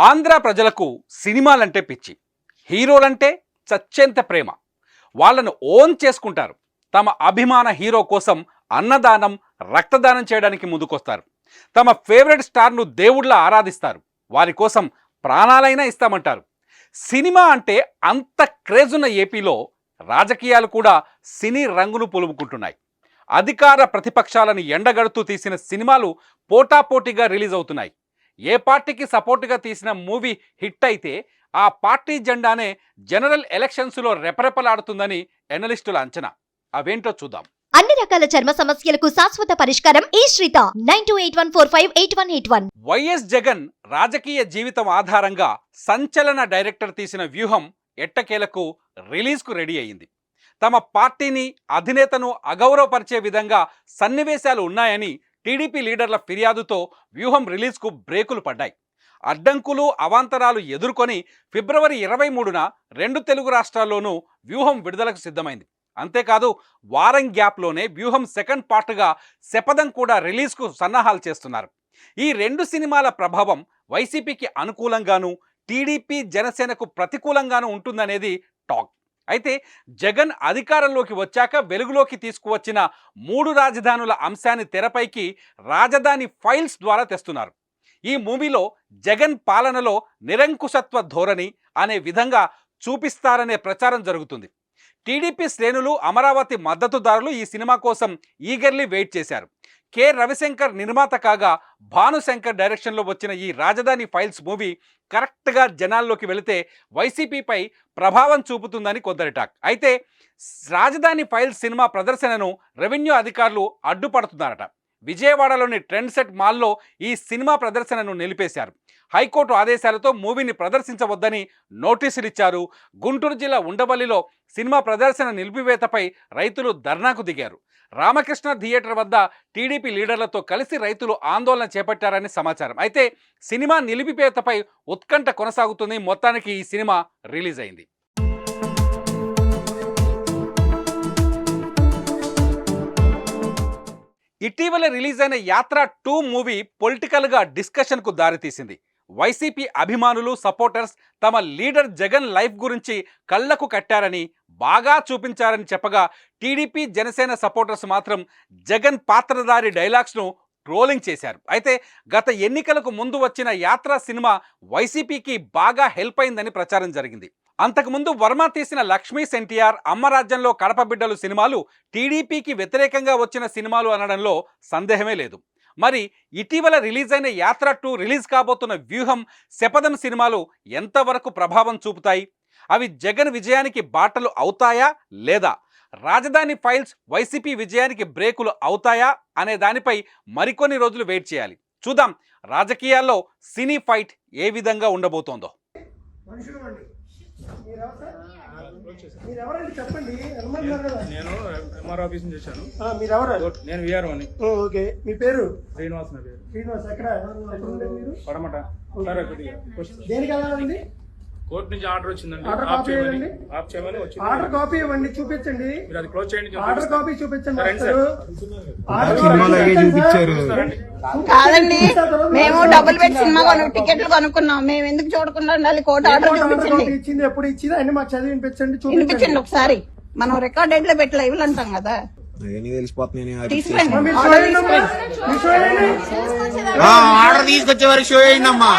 ఆంధ్ర ప్రజలకు సినిమాలంటే పిచ్చి, హీరోలంటే చచ్చేంత ప్రేమ. వాళ్ళను ఓన్ చేసుకుంటారు. తమ అభిమాన హీరో కోసం అన్నదానం, రక్తదానం చేయడానికి ముందుకొస్తారు. తమ ఫేవరెట్ స్టార్ను దేవుళ్ళ ఆరాధిస్తారు. వారి కోసం ప్రాణాలైనా ఇస్తామంటారు. సినిమా అంటే అంత క్రేజ్ ఉన్న ఏపీలో రాజకీయాలు కూడా సినీ రంగులు పులుముకుంటున్నాయి. అధికార ప్రతిపక్షాలను ఎండగడుతూ తీసిన సినిమాలు పోటాపోటీగా రిలీజ్ అవుతున్నాయి. ఏ పార్టీకి సపోర్టుగా తీసిన మూవీ హిట్ అయితే ఆ పార్టీ జెండానే జనరల్ ఎలక్షన్స్లో రెపరెపలాడుతుందని ఎనలిస్టుల అంచనా. అవేంటో చూద్దాం. అన్ని రకాల చర్మ సమస్యలకు శాశ్వత పరిష్కారం ఈ శ్రీత 9281458181. వైఎస్ జగన్ రాజకీయ జీవితం ఆధారంగా సంచలన డైరెక్టర్ తీసిన వ్యూహం ఎట్టకేలకు రిలీజ్కు రెడీ అయింది. తమ పార్టీని, అధినేతను అగౌరవపరిచే విధంగా సన్నివేశాలు ఉన్నాయని టీడీపీ లీడర్ల ఫిర్యాదుతో వ్యూహం రిలీజ్కు బ్రేకులు పడ్డాయి. అడ్డంకులు, అవాంతరాలు ఎదుర్కొని ఫిబ్రవరి 23న 2 తెలుగు రాష్ట్రాల్లోనూ వ్యూహం విడుదలకు సిద్ధమైంది. అంతేకాదు, వారం గ్యాప్లోనే వ్యూహం సెకండ్ పార్ట్గా శపథం కూడా రిలీజ్కు సన్నాహాలు చేస్తున్నారు. ఈ 2 సినిమాల ప్రభావం వైసీపీకి అనుకూలంగానూ, టీడీపీ, జనసేనకు ప్రతికూలంగానూ ఉంటుందనేది టాక్. అయితే జగన్ అధికారంలోకి వచ్చాక వెలుగులోకి తీసుకువచ్చిన 3 రాజధానుల అంశాన్ని తెరపైకి రాజధాని ఫైల్స్ ద్వారా తెస్తున్నారు. ఈ మూవీలో జగన్ పాలనలో నిరంకుశత్వ ధోరణి అనే విధంగా చూపిస్తారనే ప్రచారం జరుగుతుంది. టీడీపీ శ్రేణులు, అమరావతి మద్దతుదారులు ఈ సినిమా కోసం ఈగర్లీ వెయిట్ చేశారు. కె రవిశంకర్ నిర్మాత కాగా భానుశంకర్ డైరెక్షన్లో వచ్చిన ఈ రాజధాని ఫైల్స్ మూవీ కరెక్ట్గా జనాల్లోకి వెళితే వైసీపీపై ప్రభావం చూపుతుందని కొందరి టాక్. అయితే రాజధాని ఫైల్స్ సినిమా ప్రదర్శనను రెవెన్యూ అధికారులు అడ్డుపడుతున్నారట. విజయవాడలోని ట్రెండ్ సెట్ మాల్లో ఈ సినిమా ప్రదర్శనను నిలిపేశారు. హైకోర్టు ఆదేశాలతో మూవీని ప్రదర్శించవద్దని నోటీసులు ఇచ్చారు. గుంటూరు జిల్లా ఉండవల్లిలో సినిమా ప్రదర్శన నిలిపివేతపై రైతులు ధర్నాకు దిగారు. రామకృష్ణ థియేటర్ వద్ద టీడీపీ లీడర్లతో కలిసి రైతులు ఆందోళన చేపట్టారని సమాచారం. అయితే సినిమా నిలిపివేతపై ఉత్కంఠ కొనసాగుతుంది. మొత్తానికి ఈ సినిమా రిలీజ్ అయింది. ఇటీవల రిలీజ్ అయిన యాత్ర 2 మూవీ పొలిటికల్గా డిస్కషన్కు దారితీసింది. వైసీపీ అభిమానులు, సపోర్టర్స్ తమ లీడర్ జగన్ లైఫ్ గురించి కళ్లకు కట్టారని, బాగా చూపించారని చెప్పగా, టీడీపీ, జనసేన సపోర్టర్స్ మాత్రం జగన్ పాత్రధారి డైలాగ్స్ను ట్రోలింగ్ చేశారు. అయితే గత ఎన్నికలకు ముందు వచ్చిన యాత్ర సినిమా వైసీపీకి బాగా హెల్ప్ అయిందని ప్రచారం జరిగింది. అంతకుముందు వర్మ తీసిన లక్ష్మీ ఎన్టీఆర్, అమ్మ రాజ్యంలో కడప బిడ్డలు సినిమాలు టీడీపీకి వ్యతిరేకంగా వచ్చిన సినిమాలు అనడంలో సందేహమే లేదు. మరి ఇటీవల రిలీజ్ అయిన యాత్ర 2 రిలీజ్ కాబోతున్న వ్యూహం, శపథం సినిమాలు ఎంతవరకు ప్రభావం చూపుతాయి? అవి జగన్ విజయానికి బాటలు అవుతాయా లేదా? రాజధాని ఫైల్స్ వైసీపీ విజయానికి బ్రేకులు అవుతాయా అనే దానిపై మరికొన్ని రోజులు వెయిట్ చేయాలి. చూద్దాం రాజకీయాల్లో సినీ ఫైట్ ఏ విధంగా ఉండబోతోందో. చెప్పండి. నేను ఎంఆర్ ఆఫీస్ నుంచి వచ్చాను. మీరు ఎవరు? నేను విఆర్ఓ అని. ఓకే, మీ పేరు? శ్రీనివాస్ నా పేరు. శ్రీనివాస్. ఎక్కడ మీరు? పడమట. దేనికి వెళ్ళాలండి? కోర్టు నుంచి ఆర్డర్ వచ్చిందండి. ఆర్డర్ కాపీ ఇవ్వండి. ఆఫ్ చేయమని వచ్చింది. ఆర్డర్ కాపీ ఇవ్వండి, చూపించండి. మీరు అది క్లోజ్ చేయండి. ఆర్డర్ కాపీ చూపించండి. కాదండి, మేము డబ్బులు పెట్టి సినిమా టికెట్లు కొనుక్కున్నాం. మేము ఎందుకు చూడకుండా ఉండాలి? కోర్టు ఆర్డర్ చూపించండి. ఇచ్చింది ఎప్పుడు ఇచ్చింది అన్ని మాకు చదివి వినిపించండి, చూపించండి ఒకసారి. మనం రికార్డ్ లో పెట్టి లైవ్ అంటాం కదా. ఆర్డర్ తీసుకొచ్చే వరకు షో అయిందమ్మా.